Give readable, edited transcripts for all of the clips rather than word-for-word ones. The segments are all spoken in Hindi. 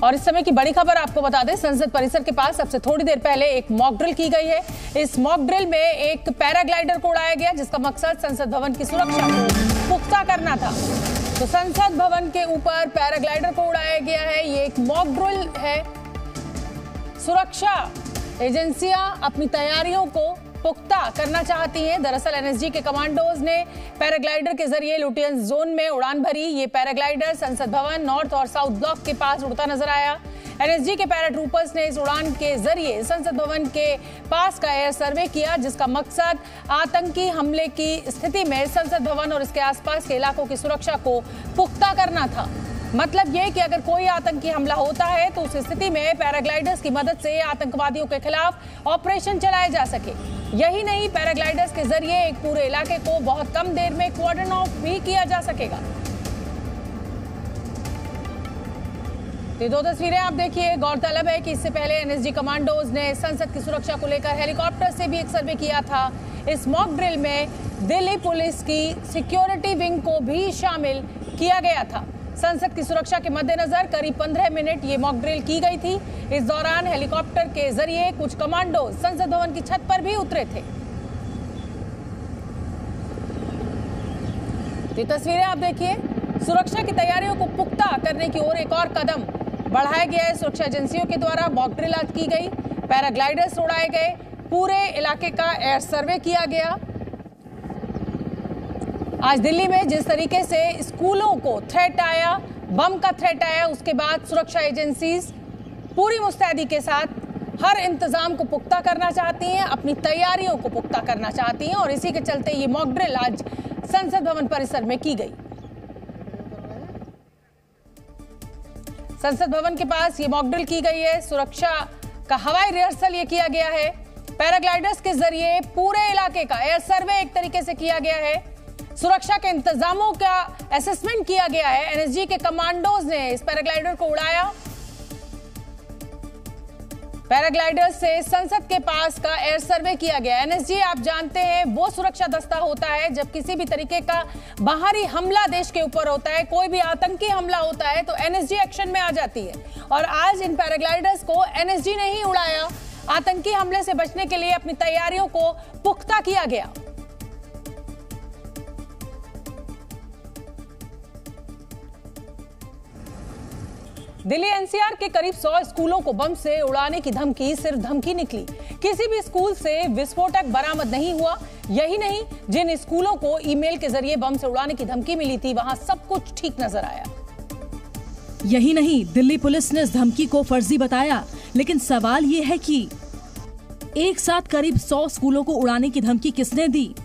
और इस समय की बड़ी खबर आपको बता दें, संसद परिसर के पास सबसे थोड़ी देर पहले एक मॉक ड्रिल की गई है। इस मॉक ड्रिल में एक पैराग्लाइडर को उड़ाया गया, जिसका मकसद संसद भवन की सुरक्षा को पुख्ता करना था। तो संसद भवन के ऊपर पैराग्लाइडर को उड़ाया गया है। ये एक मॉक ड्रिल है। सुरक्षा एजेंसियां अपनी तैयारियों को पुख्ता करना चाहती हैं। दरअसल एनएसजी के कमांडोज ने पैराग्लाइडर के जरिए लुटियंस जोन में उड़ान भरी। ये पैराग्लाइडर संसद भवन नॉर्थ और साउथ ब्लॉक के पास उड़ता नजर आया। एनएसजी के पैराट्रूपर्स ने इस उड़ान के जरिए संसद भवन के पास का एयर सर्वे किया, जिसका मकसद आतंकी हमले की स्थिति में संसद भवन और इसके आसपास के इलाकों की सुरक्षा को पुख्ता करना था। मतलब यह कि अगर कोई आतंकी हमला होता है तो उस स्थिति में पैराग्लाइडर्स की मदद से आतंकवादियों के खिलाफ ऑपरेशन चलाए जा सके। यही नहीं, पैराग्लाइडर्स के जरिए एक पूरे इलाके को बहुत कम देर में कॉर्डन ऑफ भी किया जा सकेगा। ये दो तस्वीरें आप देखिए। गौरतलब है कि इससे पहले एनएसजी कमांडोज ने संसद की सुरक्षा को लेकर हेलीकॉप्टर से भी एक सर्वे किया था। इस मॉक ड्रिल में दिल्ली पुलिस की सिक्योरिटी विंग को भी शामिल किया गया था। संसद की सुरक्षा के मद्देनजर करीब 15 मिनट ये मॉक ड्रिल की गई थी। इस दौरान हेलीकॉप्टर के जरिए कुछ कमांडो संसद भवन की छत पर भी उतरे थे। ये तस्वीरें आप देखिए। सुरक्षा की तैयारियों को पुख्ता करने की ओर एक और कदम बढ़ाया गया है। सुरक्षा एजेंसियों के द्वारा मॉक ड्रिल आज की गई, पैराग्लाइडर्स उड़ाए गए, पूरे इलाके का एयर सर्वे किया गया। आज दिल्ली में जिस तरीके से स्कूलों को थ्रेट आया, बम का थ्रेट आया, उसके बाद सुरक्षा एजेंसीज पूरी मुस्तैदी के साथ हर इंतजाम को पुख्ता करना चाहती हैं, अपनी तैयारियों को पुख्ता करना चाहती हैं और इसी के चलते ये मॉक ड्रिल आज संसद भवन परिसर में की गई। संसद भवन के पास ये मॉक ड्रिल की गई है। सुरक्षा का हवाई रिहर्सल ये किया गया है। पैराग्लाइडर्स के जरिए पूरे इलाके का एयर सर्वे एक तरीके से किया गया है। सुरक्षा के इंतजामों का असेसमेंट किया गया है। एनएसजी के कमांडोज ने इस पैराग्लाइडर को उड़ाया। पैराग्लाइडर से संसद के पास का एयर सर्वे किया गया। एनएसजी आप जानते हैं वो सुरक्षा दस्ता होता है जब किसी भी तरीके का बाहरी हमला देश के ऊपर होता है, कोई भी आतंकी हमला होता है तो एनएसजी एक्शन में आ जाती है। और आज इन पैराग्लाइडर्स को एनएसजी ने ही उड़ाया। आतंकी हमले से बचने के लिए अपनी तैयारियों को पुख्ता किया गया। दिल्ली एनसीआर के करीब 100 स्कूलों को बम से उड़ाने की धमकी सिर्फ धमकी निकली। किसी भी स्कूल से विस्फोटक बरामद नहीं हुआ। यही नहीं, जिन स्कूलों को ईमेल के जरिए बम से उड़ाने की धमकी मिली थी वहां सब कुछ ठीक नजर आया। यही नहीं, दिल्ली पुलिस ने इस धमकी को फर्जी बताया। लेकिन सवाल ये है कि एक साथ करीब 100 स्कूलों को उड़ाने की धमकी किसने दी?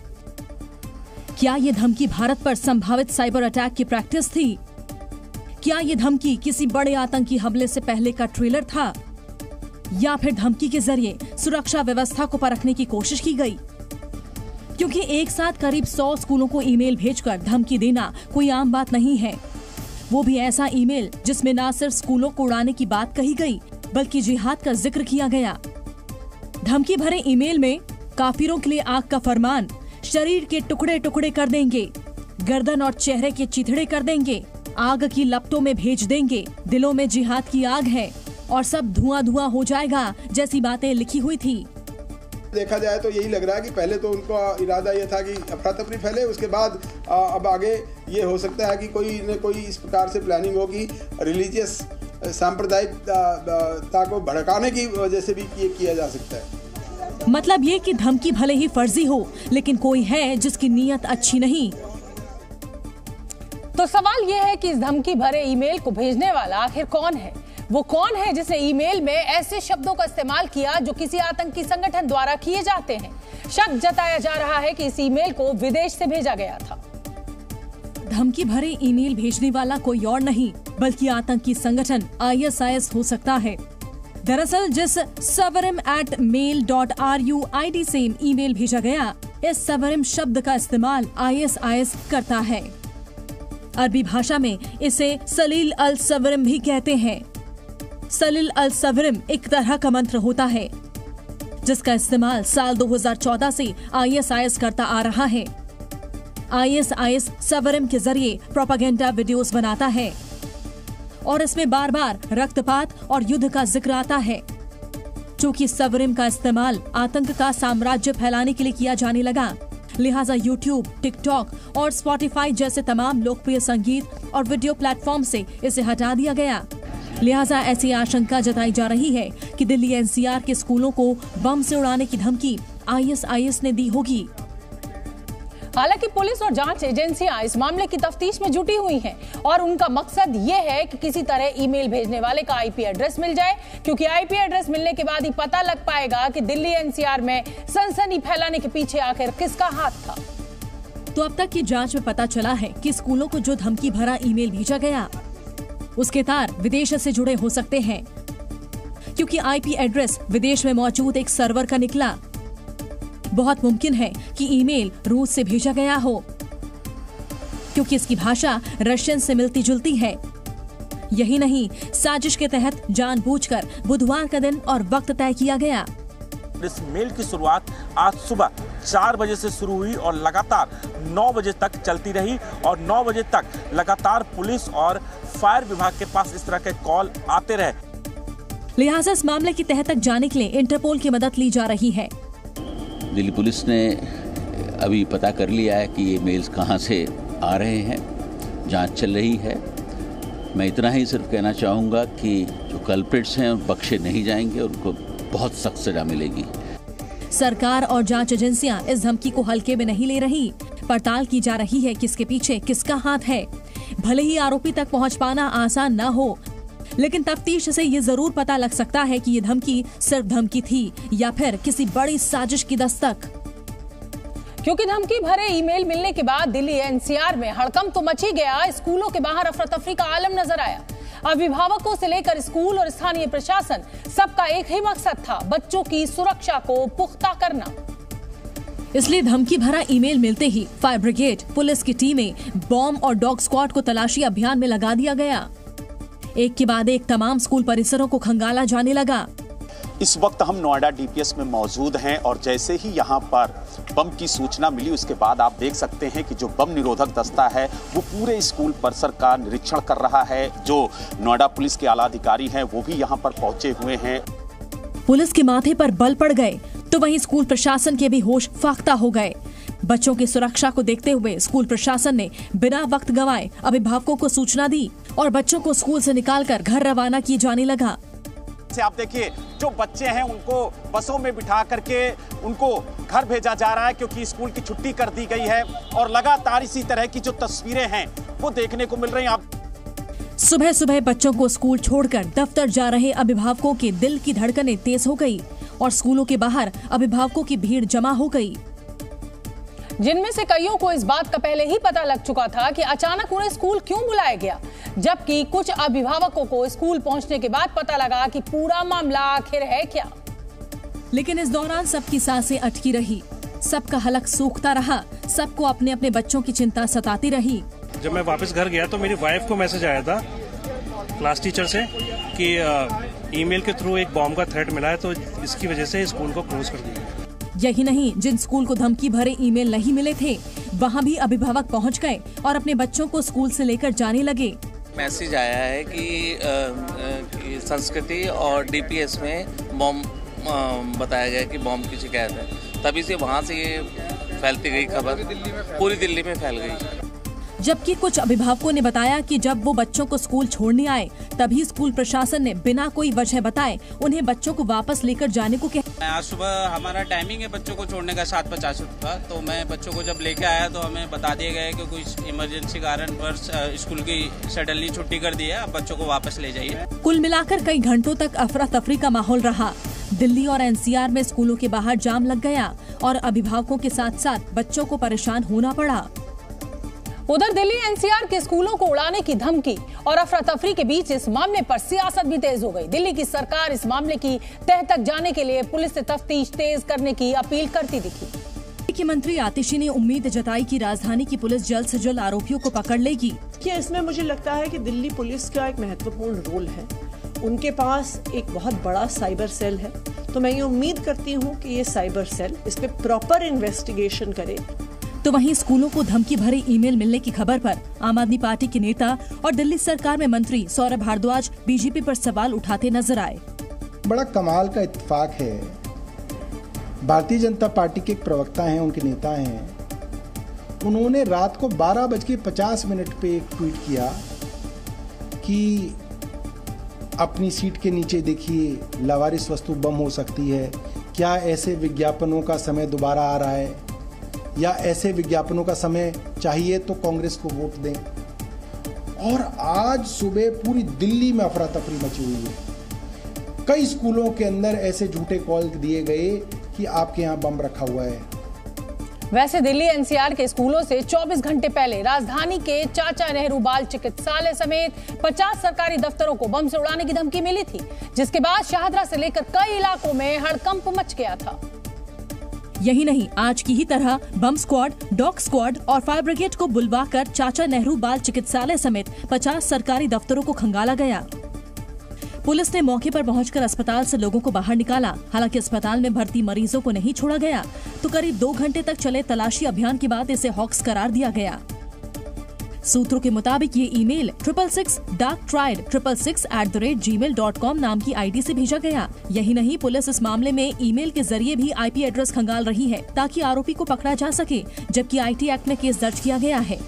क्या ये धमकी भारत पर संभावित साइबर अटैक की प्रैक्टिस थी? क्या ये धमकी किसी बड़े आतंकी हमले से पहले का ट्रेलर था? या फिर धमकी के जरिए सुरक्षा व्यवस्था को परखने की कोशिश की गई? क्योंकि एक साथ करीब 100 स्कूलों को ईमेल भेजकर धमकी देना कोई आम बात नहीं है। वो भी ऐसा ईमेल जिसमें न सिर्फ स्कूलों को उड़ाने की बात कही गई बल्कि जिहाद का जिक्र किया गया। धमकी भरे ईमेल में काफिरों के लिए आग का फरमान, शरीर के टुकड़े टुकड़े कर देंगे, गर्दन और चेहरे के चिथड़े कर देंगे, आग की लपटों में भेज देंगे, दिलों में जिहाद की आग है और सब धुआं धुआं हो जाएगा जैसी बातें लिखी हुई थी। देखा जाए तो यही लग रहा है कि पहले तो उनका इरादा ये था कि अफरा तफरी फैले, उसके बाद अब आगे ये हो सकता है कि कोई न कोई इस प्रकार से प्लानिंग होगी रिलीजियस सांप्रदायिकता को भड़काने की वजह से भी ये किया जा सकता है। मतलब ये कि धमकी भले ही फर्जी हो लेकिन कोई है जिसकी नीयत अच्छी नहीं। तो सवाल यह है कि इस धमकी भरे ईमेल को भेजने वाला आखिर कौन है? वो कौन है जिसने ईमेल में ऐसे शब्दों का इस्तेमाल किया जो किसी आतंकी संगठन द्वारा किए जाते हैं? शक जताया जा रहा है कि इस ईमेल को विदेश से भेजा गया था। धमकी भरे ईमेल भेजने वाला कोई और नहीं बल्कि आतंकी संगठन ISIS हो सकता है। दरअसल जिस savarim@mail.ru से ईमेल भेजा गया, इस सवरिम शब्द का इस्तेमाल ISIS करता है। अरबी भाषा में इसे सलील अल सवरिम भी कहते हैं। सलील अल सवरिम एक तरह का मंत्र होता है जिसका इस्तेमाल साल 2014 से ISIS करता आ रहा है। ISIS सवरिम के जरिए प्रोपेगेंडा वीडियोस बनाता है। और इसमें बार बार रक्तपात और युद्ध का जिक्र आता है। चूँकि सबरिम का इस्तेमाल आतंक का साम्राज्य फैलाने के लिए किया जाने लगा, लिहाजा यूट्यूब, टिकटॉक और स्पॉटिफाई जैसे तमाम लोकप्रिय संगीत और वीडियो प्लेटफॉर्म से इसे हटा दिया गया। लिहाजा ऐसी आशंका जताई जा रही है कि दिल्ली एनसीआर के स्कूलों को बम से उड़ाने की धमकी आईएसआईएस ने दी होगी। हालांकि पुलिस और जांच एजेंसियां इस मामले की तफ्तीश में जुटी हुई हैं और उनका मकसद ये है कि किसी तरह ईमेल भेजने वाले का आईपी एड्रेस मिल जाए, क्योंकि आईपी एड्रेस मिलने के बाद ही पता लग पाएगा कि दिल्ली एनसीआर में सनसनी फैलाने के पीछे आखिर किसका हाथ था। तो अब तक की जांच में पता चला है कि स्कूलों को जो धमकी भरा ईमेल भेजा गया उसके तार विदेश से जुड़े हो सकते हैं, क्योंकि आईपी एड्रेस विदेश में मौजूद एक सर्वर का निकला। बहुत मुमकिन है कि ईमेल रूस से भेजा गया हो, क्योंकि इसकी भाषा रशियन से मिलती जुलती है। यही नहीं, साजिश के तहत जानबूझकर बुधवार का दिन और वक्त तय किया गया। इस मेल की शुरुआत आज सुबह 4 बजे से शुरू हुई और लगातार 9 बजे तक चलती रही और 9 बजे तक लगातार पुलिस और फायर विभाग के पास इस तरह के कॉल आते रहे। लिहाजा इस मामले की तह तक जाने के लिए इंटरपोल की मदद ली जा रही है। दिल्ली पुलिस ने अभी पता कर लिया है कि ये मेल्स कहां से आ रहे हैं, जांच चल रही है। मैं इतना ही सिर्फ कहना चाहूँगा कि जो कल्प्रिट्स हैं बख्शे नहीं जाएंगे, उनको बहुत सख्त सजा मिलेगी। सरकार और जांच एजेंसियां इस धमकी को हल्के में नहीं ले रही। पड़ताल की जा रही है किसके पीछे किसका हाथ है। भले ही आरोपी तक पहुंच पाना आसान न हो, लेकिन तफ्तीश से ये जरूर पता लग सकता है कि ये धमकी सिर्फ धमकी थी या फिर किसी बड़ी साजिश की दस्तक। क्योंकि धमकी भरे ईमेल मिलने के बाद दिल्ली एनसीआर में हड़कंप तो मच ही गया। स्कूलों के बाहर अफरा तफरी का आलम नजर आया। अभिभावकों से लेकर स्कूल और स्थानीय प्रशासन, सबका एक ही मकसद था, बच्चों की सुरक्षा को पुख्ता करना। इसलिए धमकी भरा ईमेल मिलते ही फायर ब्रिगेड, पुलिस की टीमें, बॉम्ब और डॉग स्क्वाड को तलाशी अभियान में लगा दिया गया। एक के बाद एक तमाम स्कूल परिसरों को खंगाला जाने लगा। इस वक्त हम नोएडा डीपीएस में मौजूद हैं और जैसे ही यहाँ पर बम की सूचना मिली उसके बाद आप देख सकते हैं कि जो बम निरोधक दस्ता है वो पूरे स्कूल परिसर का निरीक्षण कर रहा है। जो नोएडा पुलिस के आला अधिकारी हैं वो भी यहाँ पर पहुंचे हुए हैं। पुलिस के माथे पर बल पड़ गए तो वहीं स्कूल प्रशासन के भी होश फाख्ता हो गए। बच्चों की सुरक्षा को देखते हुए स्कूल प्रशासन ने बिना वक्त गंवाए अभिभावकों को सूचना दी और बच्चों को स्कूल से निकालकर घर रवाना किए जाने लगा। आप देखिए, जो बच्चे हैं उनको बसों में बिठा करके उनको घर भेजा जा रहा है, क्योंकि स्कूल की छुट्टी कर दी गई है और लगातार इसी तरह की जो तस्वीरें हैं वो देखने को मिल रही हैं। आप सुबह सुबह बच्चों को स्कूल छोड़कर दफ्तर जा रहे अभिभावकों के दिल की धड़कनें तेज हो गई और स्कूलों के बाहर अभिभावकों की भीड़ जमा हो गई, जिनमें से कईयों को इस बात का पहले ही पता लग चुका था कि अचानक उन्हें स्कूल क्यों बुलाया गया, जबकि कुछ अभिभावकों को स्कूल पहुंचने के बाद पता लगा कि पूरा मामला आखिर है क्या। लेकिन इस दौरान सबकी सांसें अटकी रही, सबका हलक सूखता रहा, सबको अपने अपने बच्चों की चिंता सताती रही। जब मैं वापस घर गया तो मेरी वाइफ को मैसेज आया था क्लास टीचर से कि ईमेल के थ्रू एक बॉम्ब का थ्रेट मिला है, तो इसकी वजह से स्कूल को क्लोज कर दिया। यही नहीं, जिन स्कूल को धमकी भरे ईमेल नहीं मिले थे वहां भी अभिभावक पहुंच गए और अपने बच्चों को स्कूल से लेकर जाने लगे। मैसेज आया है कि संस्कृति और डीपीएस में बॉम्ब बताया गया कि बॉम्ब की शिकायत है, तभी से वहां से ये फैलती गई खबर, पूरी दिल्ली में फैल गई। जबकि कुछ अभिभावकों ने बताया कि जब वो बच्चों को स्कूल छोड़ने आए तभी स्कूल प्रशासन ने बिना कोई वजह बताए उन्हें बच्चों को वापस लेकर जाने को कहा। आज सुबह हमारा टाइमिंग है बच्चों को छोड़ने का 7:50 का, तो मैं बच्चों को जब लेके आया तो हमें बता दिया गया कि कुछ इमरजेंसी कारण स्कूल की सडनली छुट्टी कर दी है, अब बच्चों को वापस ले जाइए। कुल मिलाकर कई घंटों तक अफरा तफरी का माहौल रहा। दिल्ली और एनसीआर में स्कूलों के बाहर जाम लग गया और अभिभावकों के साथ साथ बच्चों को परेशान होना पड़ा। उधर दिल्ली एनसीआर के स्कूलों को उड़ाने की धमकी और अफरा तफरी के बीच इस मामले पर सियासत भी तेज हो गई। दिल्ली की सरकार इस मामले की तह तक जाने के लिए पुलिस से तफ्तीश तेज करने की अपील करती दिखी। मुख्यमंत्री आतिशी ने उम्मीद जताई कि राजधानी की पुलिस जल्द से जल्द आरोपियों को पकड़ लेगी। इसमें मुझे लगता है कि दिल्ली पुलिस का एक महत्वपूर्ण रोल है। उनके पास एक बहुत बड़ा साइबर सेल है, तो मैं ये उम्मीद करती हूँ कि ये साइबर सेल इस पे प्रॉपर इन्वेस्टिगेशन करे। तो वहीं स्कूलों को धमकी भरे ईमेल मिलने की खबर पर आम आदमी पार्टी के नेता और दिल्ली सरकार में मंत्री सौरभ भारद्वाज बीजेपी पर सवाल उठाते नजर आए। बड़ा कमाल का इत्तेफाक है, भारतीय जनता पार्टी के एक प्रवक्ता हैं, उनके नेता हैं, उन्होंने रात को 12:50 पे एक ट्वीट किया कि अपनी सीट के नीचे देखिए लावारिस वस्तु बम हो सकती है, क्या ऐसे विज्ञापनों का समय दोबारा आ रहा है या ऐसे विज्ञापनों का समय चाहिए तो कांग्रेस को वोट दें। और आज सुबह पूरी दिल्ली में अफरा तफरी मची हुई है। कई स्कूलों के अंदर ऐसे झूठे कॉल दिए गए कि आपके यहाँ बम रखा हुआ है। वैसे दिल्ली एनसीआर के स्कूलों से 24 घंटे पहले राजधानी के चाचा नेहरू बाल चिकित्सालय समेत 50 सरकारी दफ्तरों को बम से उड़ाने की धमकी मिली थी, जिसके बाद शाहदरा से लेकर कई इलाकों में हड़कंप मच गया था। यही नहीं, आज की ही तरह बम स्क्वाड, डॉग स्क्वाड और फायर ब्रिगेड को बुलवाकर चाचा नेहरू बाल चिकित्सालय समेत 50 सरकारी दफ्तरों को खंगाला गया। पुलिस ने मौके पर पहुंचकर अस्पताल से लोगों को बाहर निकाला। हालांकि अस्पताल में भर्ती मरीजों को नहीं छोड़ा गया, तो करीब 2 घंटे तक चले तलाशी अभियान के बाद इसे हॉक्स करार दिया गया। सूत्रों के मुताबिक ये ईमेल 666 डार्क ट्राइड 666@gmail.com नाम की आईडी से भेजा गया। यही नहीं, पुलिस इस मामले में ईमेल के जरिए भी आईपी एड्रेस खंगाल रही है ताकि आरोपी को पकड़ा जा सके, जबकि आईटी एक्ट में केस दर्ज किया गया है।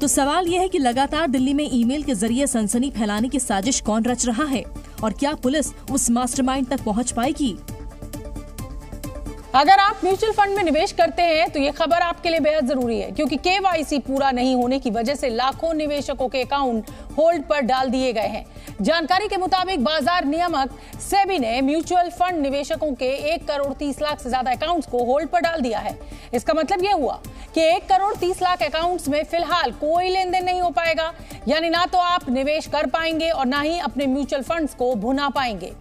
तो सवाल यह है कि लगातार दिल्ली में ईमेल के जरिए सनसनी फैलाने की साजिश कौन रच रहा है और क्या पुलिस उस मास्टरमाइंड तक पहुंच पाएगी? अगर आप म्यूचुअल फंड में निवेश करते हैं तो ये खबर आपके लिए बेहद जरूरी है, क्योंकि केवाईसी पूरा नहीं होने की वजह से लाखों निवेशकों के अकाउंट होल्ड पर डाल दिए गए हैं। जानकारी के मुताबिक बाजार नियामक सेबी ने म्यूचुअल फंड निवेशकों के 1 करोड़ 30 लाख से ज्यादा अकाउंट्स को होल्ड पर डाल दिया है। इसका मतलब यह हुआ कि 1 करोड़ 30 लाख अकाउंट्स में फिलहाल कोई लेन देन नहीं हो पाएगा, यानी ना तो आप निवेश कर पाएंगे और ना ही अपने म्यूचुअल फंड्स को भुना पाएंगे।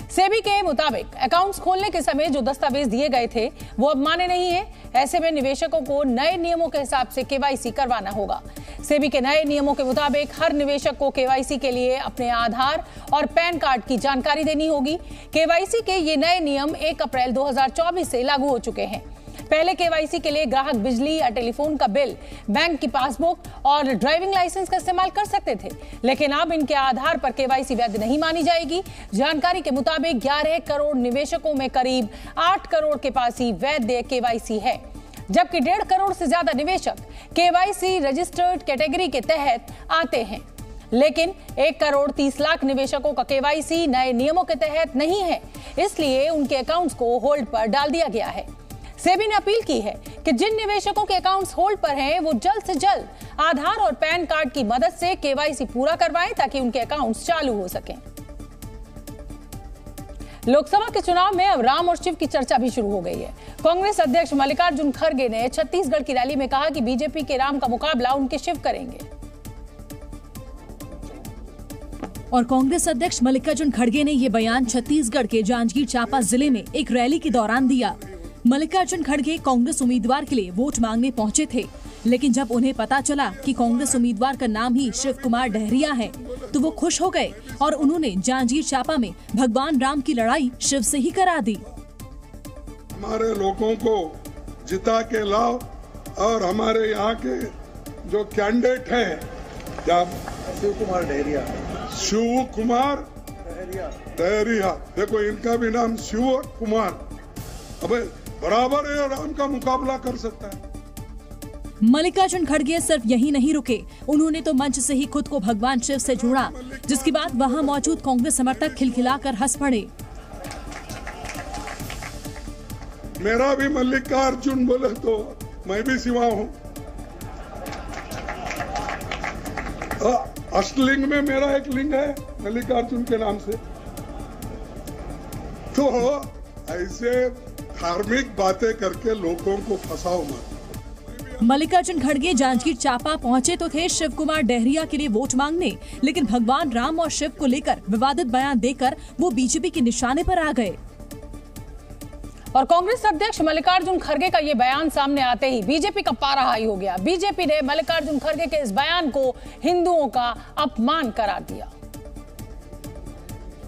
सेबी के मुताबिक अकाउंट्स खोलने के समय जो दस्तावेज दिए गए थे वो अब मान्य नहीं है। ऐसे में निवेशकों को नए नियमों के हिसाब से केवाईसी करवाना होगा। सेबी के नए नियमों के मुताबिक हर निवेशक को केवाईसी के लिए अपने आधार और पैन कार्ड की जानकारी देनी होगी। केवाईसी के ये नए नियम 1 अप्रैल 2024 से लागू हो चुके हैं। पहले केवाईसी के लिए ग्राहक बिजली या टेलीफोन का बिल, बैंक की पासबुक और ड्राइविंग लाइसेंस का इस्तेमाल कर सकते थे, लेकिन अब इनके आधार पर केवाईसी वैध नहीं मानी जाएगी। जानकारी के मुताबिक 11 करोड़ निवेशकों में करीब 8 करोड़ के पास ही वैध केवाईसी है, जबकि 1.5 करोड़ से ज्यादा निवेशक केवाईसी रजिस्टर्ड कैटेगरी के तहत आते हैं। लेकिन 1 करोड़ 30 लाख निवेशकों का केवाईसी नए नियमों के तहत नहीं है, इसलिए उनके अकाउंट्स को होल्ड पर डाल दिया गया है। सेबी ने अपील की है कि जिन निवेशकों के अकाउंट्स होल्ड पर हैं, वो जल्द से जल्द आधार और पैन कार्ड की मदद से केवाईसी पूरा करवाएं ताकि उनके अकाउंट्स चालू हो सकें। लोकसभा के चुनाव में अब राम और शिव की चर्चा भी शुरू हो गई है। कांग्रेस अध्यक्ष मल्लिकार्जुन खड़गे ने छत्तीसगढ़ की रैली में कहा कि बीजेपी के राम का मुकाबला उनके शिव करेंगे। और कांग्रेस अध्यक्ष मल्लिकार्जुन खड़गे ने ये बयान छत्तीसगढ़ के जांजगीर चांपा जिले में एक रैली के दौरान दिया। मल्लिकार्जुन खड़गे कांग्रेस उम्मीदवार के लिए वोट मांगने पहुंचे थे, लेकिन जब उन्हें पता चला कि कांग्रेस उम्मीदवार का नाम ही शिव कुमार डहरिया है, तो वो खुश हो गए और उन्होंने जांजगीर चांपा में भगवान राम की लड़ाई शिव से ही करा दी। हमारे लोगों को जिता के लाओ और हमारे यहाँ के जो कैंडिडेट हैं, क्या शिव कुमार डहरिया, देखो इनका भी नाम शिव कुमार, अबे बराबर है, राम का मुकाबला कर सकता है। मल्लिकार्जुन खड़गे सिर्फ यही नहीं रुके, उन्होंने तो मंच से ही खुद को भगवान शिव से जोड़ा, जिसके बाद वहां मौजूद कांग्रेस समर्थक खिलखिलाकर हंस पड़े। मेरा भी मल्लिकार्जुन बोले तो मैं भी शिवा हूँ। अष्टलिंग में मेरा एक लिंग है मल्लिकार्जुन के नाम से। तो ऐसे धार्मिक बातें करके लोगों को फंसाओ मत। मल्लिकार्जुन खड़गे जांजगीर चांपा पहुंचे तो थे शिव कुमार डहरिया के लिए वोट मांगने, लेकिन भगवान राम और शिव को लेकर विवादित बयान देकर वो बीजेपी के निशाने पर आ गए। और कांग्रेस अध्यक्ष मल्लिकार्जुन खड़गे का ये बयान सामने आते ही बीजेपी का पारा हाई हो गया। बीजेपी ने मल्लिकार्जुन खड़गे के इस बयान को हिंदुओं का अपमान करार दिया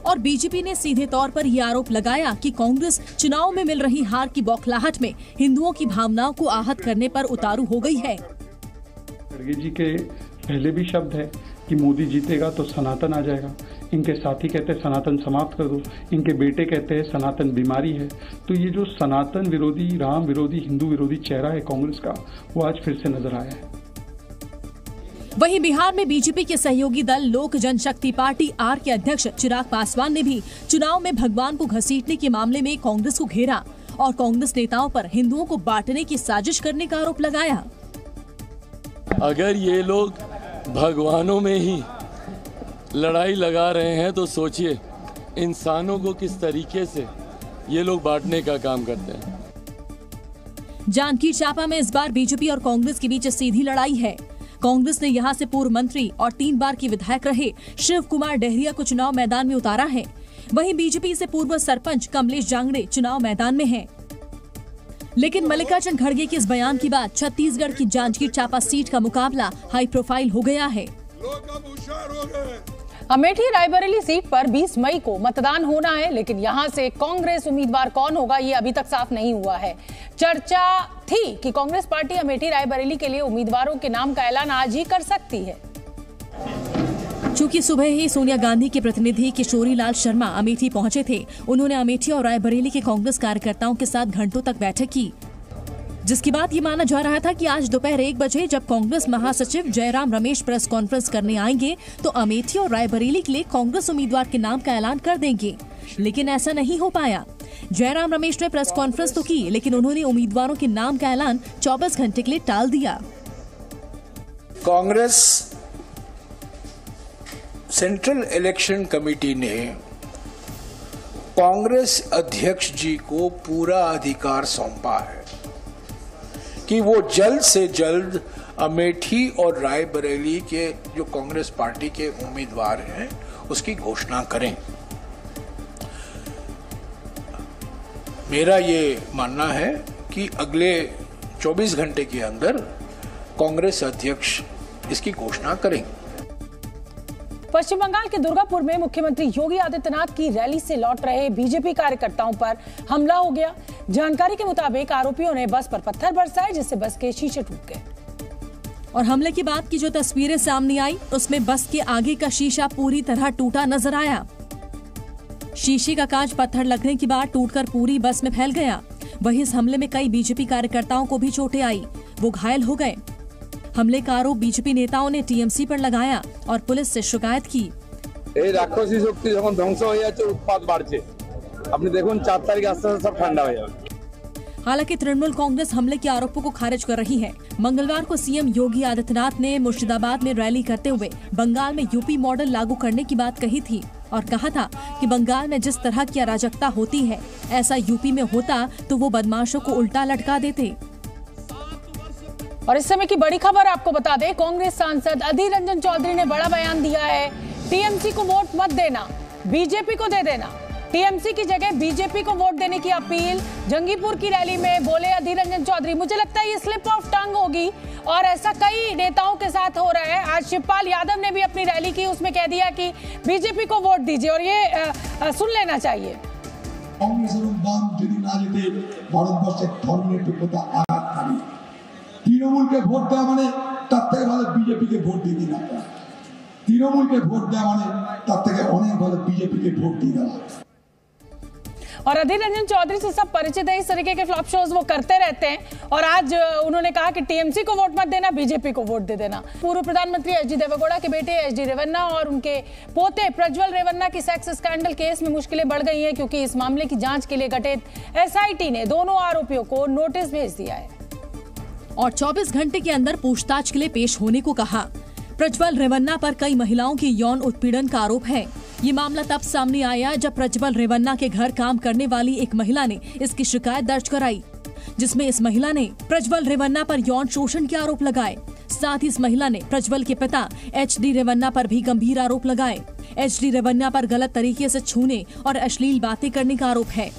और बीजेपी ने सीधे तौर पर ये आरोप लगाया कि कांग्रेस चुनाव में मिल रही हार की बौखलाहट में हिंदुओं की भावनाओं को आहत करने पर उतारू हो गई है। खड़गे जी के पहले भी शब्द है कि मोदी जीतेगा तो सनातन आ जाएगा। इनके साथी कहते हैं सनातन समाप्त कर दो, इनके बेटे कहते हैं सनातन बीमारी है। तो ये जो सनातन विरोधी, राम विरोधी, हिंदू विरोधी चेहरा है कांग्रेस का, वो आज फिर से नजर आया है। वहीं बिहार में बीजेपी के सहयोगी दल लोक जनशक्ति पार्टी आर के अध्यक्ष चिराग पासवान ने भी चुनाव में भगवान को घसीटने के मामले में कांग्रेस को घेरा और कांग्रेस नेताओं पर हिंदुओं को बांटने की साजिश करने का आरोप लगाया। अगर ये लोग भगवानों में ही लड़ाई लगा रहे हैं तो सोचिए इंसानों को किस तरीके से ये लोग बांटने का काम करते हैं। जांजगीर चांपा में इस बार बीजेपी और कांग्रेस के बीच सीधी लड़ाई है। कांग्रेस ने यहां से पूर्व मंत्री और 3 बार के विधायक रहे शिव कुमार डहरिया को चुनाव मैदान में उतारा है। वहीं बीजेपी से पूर्व सरपंच कमलेश जांगड़े चुनाव मैदान में हैं। लेकिन मल्लिकार्जुन खड़गे के इस बयान के बाद छत्तीसगढ़ की जांजगीर चांपा सीट का मुकाबला हाई प्रोफाइल हो गया है। अमेठी रायबरेली सीट पर 20 मई को मतदान होना है, लेकिन यहां से कांग्रेस उम्मीदवार कौन होगा ये अभी तक साफ नहीं हुआ है। चर्चा थी कि कांग्रेस पार्टी अमेठी रायबरेली के लिए उम्मीदवारों के नाम का ऐलान आज ही कर सकती है। चूंकि सुबह ही सोनिया गांधी के प्रतिनिधि किशोरी लाल शर्मा अमेठी पहुंचे थे, उन्होंने अमेठी और रायबरेली के कांग्रेस कार्यकर्ताओं के साथ घंटों तक बैठक की, जिसके बाद ये माना जा रहा था कि आज दोपहर 1 बजे जब कांग्रेस महासचिव जयराम रमेश प्रेस कॉन्फ्रेंस करने आएंगे तो अमेठी और रायबरेली के लिए कांग्रेस उम्मीदवार के नाम का ऐलान कर देंगे। लेकिन ऐसा नहीं हो पाया। जयराम रमेश ने प्रेस कॉन्फ्रेंस तो की, लेकिन उन्होंने उम्मीदवारों के नाम का ऐलान 24 घंटे के लिए टाल दिया। कांग्रेस सेंट्रल इलेक्शन कमेटी ने कांग्रेस अध्यक्ष जी को पूरा अधिकार सौंपा है कि वो जल्द से जल्द अमेठी और रायबरेली के जो कांग्रेस पार्टी के उम्मीदवार हैं उसकी घोषणा करें। मेरा ये मानना है कि अगले 24 घंटे के अंदर कांग्रेस अध्यक्ष इसकी घोषणा करेंगे। पश्चिम बंगाल के दुर्गापुर में मुख्यमंत्री योगी आदित्यनाथ की रैली से लौट रहे बीजेपी कार्यकर्ताओं पर हमला हो गया। जानकारी के मुताबिक आरोपियों ने बस पर पत्थर बरसाए, जिससे बस के शीशे टूट गए। और हमले के बाद की जो तस्वीरें सामने आई उसमें बस के आगे का शीशा पूरी तरह टूटा नजर आया। शीशे का कांच पत्थर लगने के बाद टूटकर पूरी बस में फैल गया। वहीं इस हमले में कई बीजेपी कार्यकर्ताओं को भी चोटें आई, वो घायल हो गए। हमले का आरोप बीजेपी नेताओं ने टीएमसी पर लगाया और पुलिस से शिकायत की। राक्षसी शक्ति যখন ধ্বংস হয়ে যাচ্ছে উৎপাত বাড়ছে আপনি দেখুন 4 तारीख आसपास सब ठंडा हो जाएगा। हालांकि तृणमूल कांग्रेस हमले के आरोपों को खारिज कर रही है। मंगलवार को सीएम योगी आदित्यनाथ ने मुर्शिदाबाद में रैली करते हुए बंगाल में यूपी मॉडल लागू करने की बात कही थी और कहा था कि बंगाल में जिस तरह की अराजकता होती है ऐसा यूपी में होता तो वो बदमाशों को उल्टा लटका देते। और इस समय की बड़ी खबर आपको बता दें, कांग्रेस सांसद अधीर रंजन चौधरी ने बड़ा बयान दिया है। टीएमसी को वोट मत देना, बीजेपी को दे देना। टीएमसी की जगह बीजेपी को वोट देने की अपील जंगीपुर की रैली में बोले अधीर रंजन चौधरी। मुझे लगता है ये स्लिप ऑफ टंग होगी और ऐसा कई नेताओं के साथ हो रहा है। आज शिवपाल यादव ने भी अपनी रैली की, उसमें कह दिया कि बीजेपी को वोट दीजिए और ये सुन लेना चाहिए। তৃণমূলকে ভোট দেওয়া মানে তার থেকে ভালো বিজেপিকে ভোট দিয়ে দিন। আপনারা তৃণমূলকে ভোট দেওয়া মানে তার থেকে অনেক ভালো বিজেপিকে ভোট দিয়ে দেওয়া। और अधीर रंजन चौधरी से सब परिचित है, इस तरीके के फ्लॉप शोज वो करते रहते हैं और आज उन्होंने कहा कि टीएमसी को वोट मत देना, बीजेपी को वोट दे देना। पूर्व प्रधानमंत्री एचडी देवेगौड़ा के बेटे एचडी रेवन्ना और उनके पोते प्रज्वल रेवन्ना की सेक्स स्कैंडल केस में मुश्किलें बढ़ गई हैं, क्योंकि इस मामले की जांच के लिए गठित एसआईटी ने दोनों आरोपियों को नोटिस भेज दिया है और 24 घंटे के अंदर पूछताछ के लिए पेश होने को कहा। प्रज्वल रेवन्ना पर कई महिलाओं के यौन उत्पीड़न का आरोप है। ये मामला तब सामने आया जब प्रज्वल रेवन्ना के घर काम करने वाली एक महिला ने इसकी शिकायत दर्ज कराई, जिसमें इस महिला ने प्रज्वल रेवन्ना पर यौन शोषण के आरोप लगाए। साथ ही इस महिला ने प्रज्वल के पिता एचडी रेवन्ना पर भी गंभीर आरोप लगाए। एचडी रेवन्ना पर गलत तरीके से छूने और अश्लील बातें करने का आरोप है।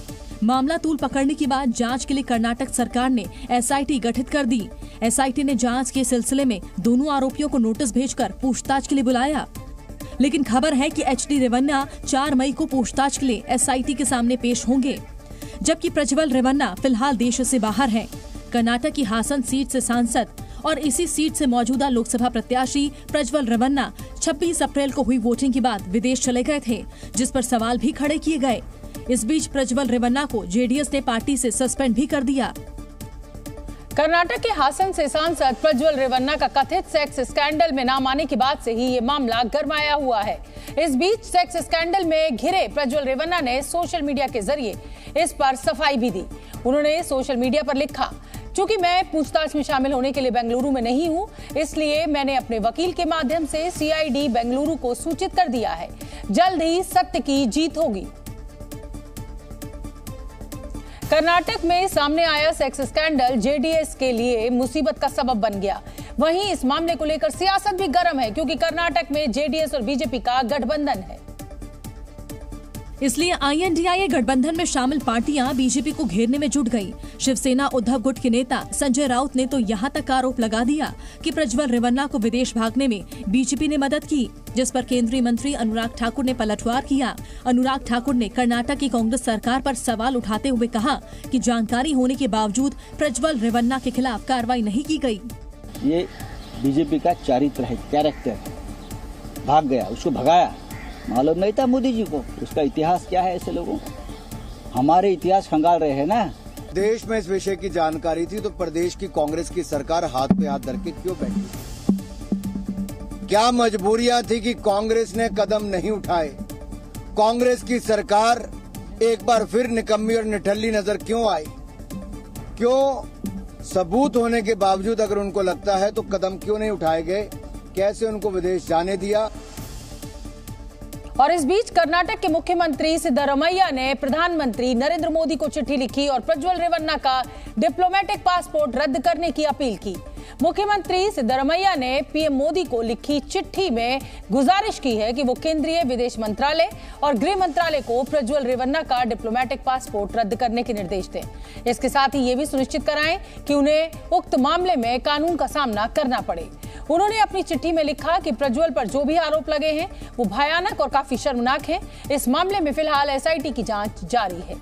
मामला तूल पकड़ने के बाद जांच के लिए कर्नाटक सरकार ने एसआईटी गठित कर दी। एसआईटी ने जांच के सिलसिले में दोनों आरोपियों को नोटिस भेजकर पूछताछ के लिए बुलाया। लेकिन खबर है कि एचडी रेवन्ना 4 मई को पूछताछ के लिए एसआईटी के सामने पेश होंगे, जबकि प्रज्वल रेवन्ना फिलहाल देश से बाहर हैं। कर्नाटक की हासन सीट से सांसद और इसी सीट से मौजूदा लोकसभा प्रत्याशी प्रज्वल रेवन्ना 26 अप्रैल को हुई वोटिंग के बाद विदेश चले गए थे, जिस पर सवाल भी खड़े किए गए। इस बीच प्रज्वल रेवन्ना को जेडीएस ने पार्टी से सस्पेंड भी कर दिया। कर्नाटक के हासन से सांसद प्रज्वल रेवन्ना का कथित सेक्स स्कैंडल में नाम आने के बाद से ही ये मामला गरमाया हुआ है। इस बीच सेक्स स्कैंडल में घिरे प्रज्वल रेवन्ना ने सोशल मीडिया के जरिए इस पर सफाई भी दी। उन्होंने सोशल मीडिया पर लिखा, चूंकि मैं पूछताछ में शामिल होने के लिए बेंगलुरु में नहीं हूं, इसलिए मैंने अपने वकील के माध्यम से सीआईडी बेंगलुरु को सूचित कर दिया है। जल्द ही सत्य की जीत होगी। कर्नाटक में सामने आया सेक्स स्कैंडल जेडीएस के लिए मुसीबत का सबब बन गया। वहीं इस मामले को लेकर सियासत भी गर्म है, क्योंकि कर्नाटक में जेडीएस और बीजेपी का गठबंधन है। इसलिए आईएनडीआईए गठबंधन में शामिल पार्टियां बीजेपी को घेरने में जुट गई। शिवसेना उद्धव गुट के नेता संजय राउत ने तो यहां तक आरोप लगा दिया कि प्रज्वल रेवन्ना को विदेश भागने में बीजेपी ने मदद की, जिस पर केंद्रीय मंत्री अनुराग ठाकुर ने पलटवार किया। अनुराग ठाकुर ने कर्नाटक की कांग्रेस सरकार पर सवाल उठाते हुए कहा कि जानकारी होने के बावजूद प्रज्वल रेवन्ना के खिलाफ कार्रवाई नहीं की गई। ये बीजेपी का चारित्र है, कैरेक्टर है। भाग गया, उसको भगाया, मालूम नहीं था मोदी जी को उसका इतिहास क्या है। ऐसे लोगों हमारे इतिहास खंगाल रहे हैं ना। देश में इस विषय की जानकारी थी तो प्रदेश की कांग्रेस की सरकार हाथ पे हाथ धर के क्यों बैठी? क्या मजबूरियां थी कि कांग्रेस ने कदम नहीं उठाए? कांग्रेस की सरकार एक बार फिर निकम्मी और निठल्ली नजर क्यों आई? क्यों सबूत होने के बावजूद अगर उनको लगता है तो कदम क्यों नहीं उठाए गए? कैसे उनको विदेश जाने दिया? और इस बीच कर्नाटक के मुख्यमंत्री सिद्धरमैया ने प्रधानमंत्री नरेंद्र मोदी को चिट्ठी लिखी और प्रज्वल रेवन्ना का डिप्लोमेटिक पासपोर्ट रद्द करने की अपील की। मुख्यमंत्री सिद्धरमैया ने पीएम मोदी को लिखी चिट्ठी में गुजारिश की है कि वो केंद्रीय विदेश मंत्रालय और गृह मंत्रालय को प्रज्वल रेवन्ना का डिप्लोमेटिक पासपोर्ट रद्द करने के निर्देश दें। इसके साथ ही ये भी सुनिश्चित कराएं कि उन्हें उक्त मामले में कानून का सामना करना पड़े। उन्होंने अपनी चिट्ठी में लिखा कि प्रज्वल पर जो भी आरोप लगे हैं वो भयानक और काफी शर्मनाक हैं। इस मामले में फिलहाल एसआईटी की जांच जारी है।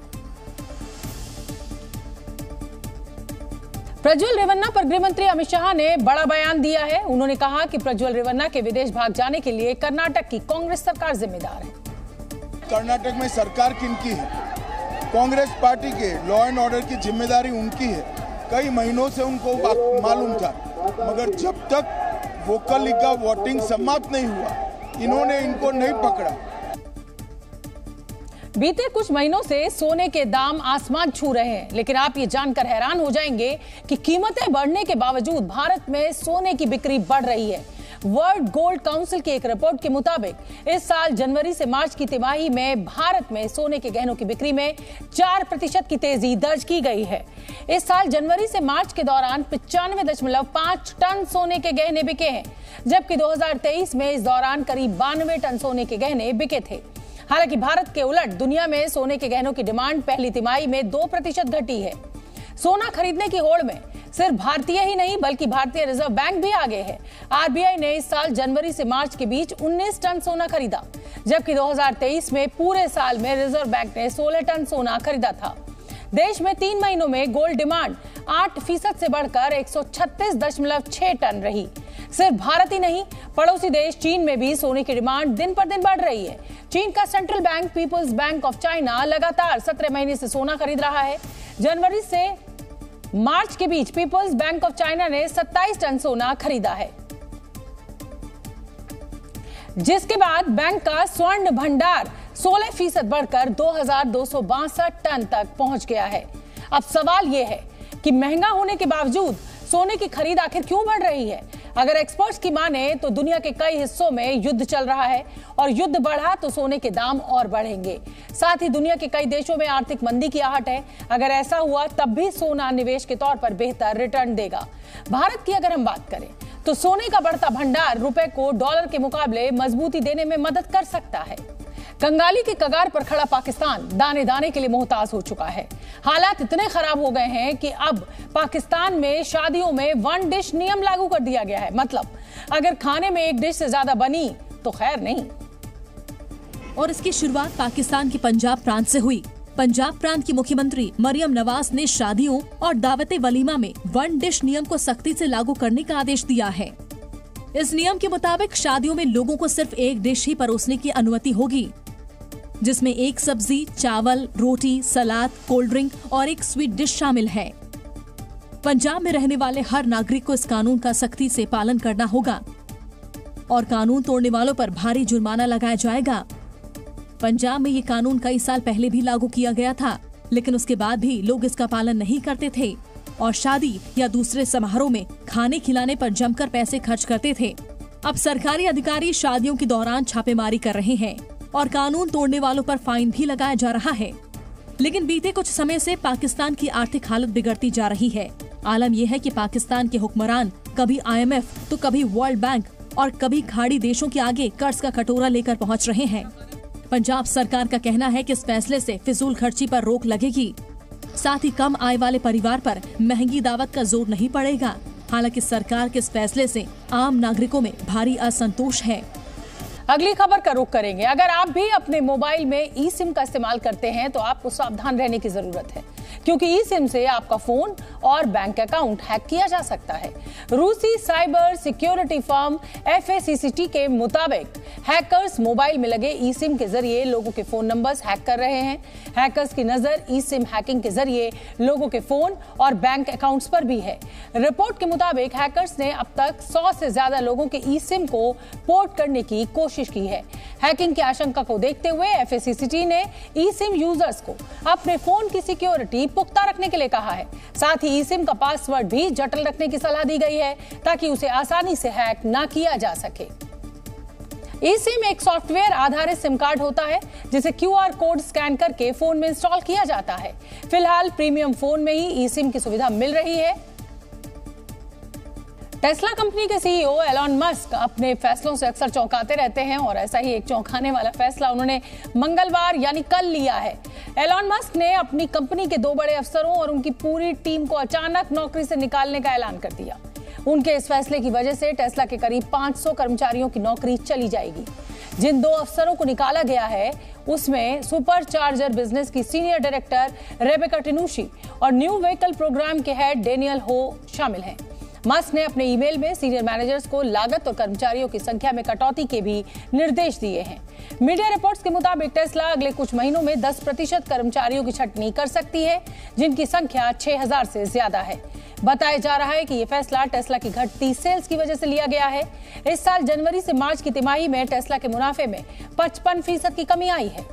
प्रज्वल रेवन्ना पर गृह मंत्री अमित शाह ने बड़ा बयान दिया है। उन्होंने कहा कि प्रज्वल रेवन्ना के विदेश भाग जाने के लिए कर्नाटक की कांग्रेस सरकार जिम्मेदार है। कर्नाटक में सरकार किनकी है? कांग्रेस पार्टी के लॉ एंड ऑर्डर की जिम्मेदारी उनकी है। कई महीनों से उनको मालूम था, मगर जब तक वोकल लीग का वोटिंग समाप्त नहीं हुआ, इन्होंने इनको नहीं पकड़ा। बीते कुछ महीनों से सोने के दाम आसमान छू रहे हैं, लेकिन आप ये जानकर हैरान हो जाएंगे कि कीमतें बढ़ने के बावजूद भारत में सोने की बिक्री बढ़ रही है। वर्ल्ड गोल्ड काउंसिल की एक रिपोर्ट के मुताबिक इस साल जनवरी से मार्च की तिमाही में भारत में सोने के गहनों की बिक्री में 4% की तेजी दर्ज की गई है। इस साल जनवरी से मार्च के दौरान 95.5 टन सोने के गहने बिके हैं, जबकि 2023 में इस दौरान करीब 92 टन सोने के गहने बिके थे। हालांकि भारत के उलट दुनिया में सोने के गहनों की डिमांड पहली तिमाही में 2% घटी है। सोना खरीदने की होड़ में सिर्फ भारतीय ही नहीं बल्कि भारतीय रिजर्व बैंक भी आगे है। आरबीआई ने इस साल जनवरी से मार्च के बीच 19 टन सोना खरीदा, जबकि 2023 में पूरे साल में रिजर्व बैंक ने 16 टन सोना खरीदा था। देश में 3 महीनों में गोल्ड डिमांड 8% से बढ़कर 136.6 टन रही। सिर्फ भारत ही नहीं, पड़ोसी देश चीन में भी सोने की डिमांड दिन पर दिन बढ़ रही है। चीन का central bank People's Bank of China लगातार 17 महीने से सोना खरीद रहा है। जनवरी से मार्च के बीच पीपल्स बैंक ऑफ चाइना ने 27 टन सोना खरीदा है, जिसके बाद बैंक का स्वर्ण भंडार 16% बढ़कर 2262 टन तक पहुंच गया है। अब सवाल यह है कि महंगा होने के बावजूद सोने की खरीद आखिर क्यों बढ़ रही है? अगर एक्सपर्ट्स की माने तो दुनिया के कई हिस्सों में युद्ध चल रहा है और युद्ध बढ़ा तो सोने के दाम और बढ़ेंगे। साथ ही दुनिया के कई देशों में आर्थिक मंदी की आहट है। अगर ऐसा हुआ तब भी सोना निवेश के तौर पर बेहतर रिटर्न देगा। भारत की अगर हम बात करें तो सोने का बढ़ता भंडार रुपए को डॉलर के मुकाबले मजबूती देने में मदद कर सकता है। कंगाली के कगार पर खड़ा पाकिस्तान दाने दाने के लिए मोहताज हो चुका है। हालात इतने खराब हो गए हैं कि अब पाकिस्तान में शादियों में 1 डिश नियम लागू कर दिया गया है। मतलब अगर खाने में एक डिश से ज्यादा बनी तो खैर नहीं। और इसकी शुरुआत पाकिस्तान के पंजाब प्रांत से हुई। पंजाब प्रांत की मुख्यमंत्री मरियम नवाज ने शादियों और दावते वलीमा में वन डिश नियम को सख्ती से लागू करने का आदेश दिया है। इस नियम के मुताबिक शादियों में लोगों को सिर्फ एक डिश ही परोसने की अनुमति होगी, जिसमें एक सब्जी, चावल, रोटी, सलाद, कोल्ड ड्रिंक और एक स्वीट डिश शामिल है। पंजाब में रहने वाले हर नागरिक को इस कानून का सख्ती से पालन करना होगा और कानून तोड़ने वालों पर भारी जुर्माना लगाया जाएगा। पंजाब में ये कानून कई साल पहले भी लागू किया गया था, लेकिन उसके बाद भी लोग इसका पालन नहीं करते थे और शादी या दूसरे समारोह में खाने खिलाने पर जमकर पैसे खर्च करते थे। अब सरकारी अधिकारी शादियों के दौरान छापेमारी कर रहे हैं और कानून तोड़ने वालों पर फाइन भी लगाया जा रहा है। लेकिन बीते कुछ समय से पाकिस्तान की आर्थिक हालत बिगड़ती जा रही है। आलम यह है कि पाकिस्तान के हुक्मरान कभी IMF तो कभी वर्ल्ड बैंक और कभी खाड़ी देशों के आगे कर्ज का कटोरा लेकर पहुंच रहे हैं। पंजाब सरकार का कहना है कि इस फैसले से फिजूल खर्ची पर रोक लगेगी, साथ ही कम आय वाले परिवार पर महंगी दावत का जोर नहीं पड़ेगा। हालांकि सरकार के इस फैसले से आम नागरिकों में भारी असंतोष है। अगली खबर का रुख करेंगे। अगर आप भी अपने मोबाइल में ई सिम का इस्तेमाल करते हैं तो आपको सावधान रहने की जरूरत है, क्योंकि ई सिम से आपका फोन और बैंक अकाउंट हैक किया जा सकता है। रूसी साइबर सिक्योरिटी फर्म FACCT के मुताबिक हैकर्स मोबाइल में लगे ई सिम के जरिए लोगों के फोन नंबर्स हैक कर रहे हैं। हैकर्स की नजर ई सिम हैकिंग के जरिए लोगों के फोन और बैंक अकाउंट्स पर भी है। रिपोर्ट के मुताबिक हैकर्स ने अब तक 100 से ज्यादा लोगों के ई सिम को पोर्ट करने की कोशिश की है। हैकिंग की आशंका को देखते हुए FACCT ने ई सिम यूजर्स को अपने फोन की सिक्योरिटी पुख्ता रखने के लिए कहा है। साथ ही ई सिम का पासवर्ड भी जटिल रखने की सलाह दी गई है ताकि उसे आसानी से हैक ना किया जा सके। ई सिम एक सॉफ्टवेयर आधारित सिम कार्ड होता है जिसे QR कोड स्कैन करके फोन में इंस्टॉल किया जाता है। फिलहाल प्रीमियम फोन में ही ई सिम की सुविधा मिल रही है। टेस्ला कंपनी के CEO एलॉन मस्क अपने फैसलों से अक्सर चौंकाते रहते हैं और ऐसा ही एक चौंकाने वाला फैसला उन्होंने मंगलवार यानी कल लिया है। एलॉन मस्क ने अपनी कंपनी के 2 बड़े अफसरों और उनकी पूरी टीम को अचानक नौकरी से निकालने का ऐलान कर दिया। उनके इस फैसले की वजह से टेस्ला के करीब 500 कर्मचारियों की नौकरी चली जाएगी। जिन 2 अफसरों को निकाला गया है उसमें सुपर चार्जर बिजनेस की सीनियर डायरेक्टर रेबेका टिनूशी और न्यू व्हीकल प्रोग्राम के हेड डेनियल हो शामिल हैं। मस्क ने अपने ईमेल में सीनियर मैनेजर्स को लागत और कर्मचारियों की संख्या में कटौती के भी निर्देश दिए हैं। मीडिया रिपोर्ट्स के मुताबिक टेस्ला अगले कुछ महीनों में 10% कर्मचारियों की छंटनी कर सकती है, जिनकी संख्या 6000 से ज्यादा है। बताया जा रहा है कि यह फैसला टेस्ला की घटती सेल्स की वजह से लिया गया है। इस साल जनवरी से मार्च की तिमाही में टेस्ला के मुनाफे में 55% की कमी आई है।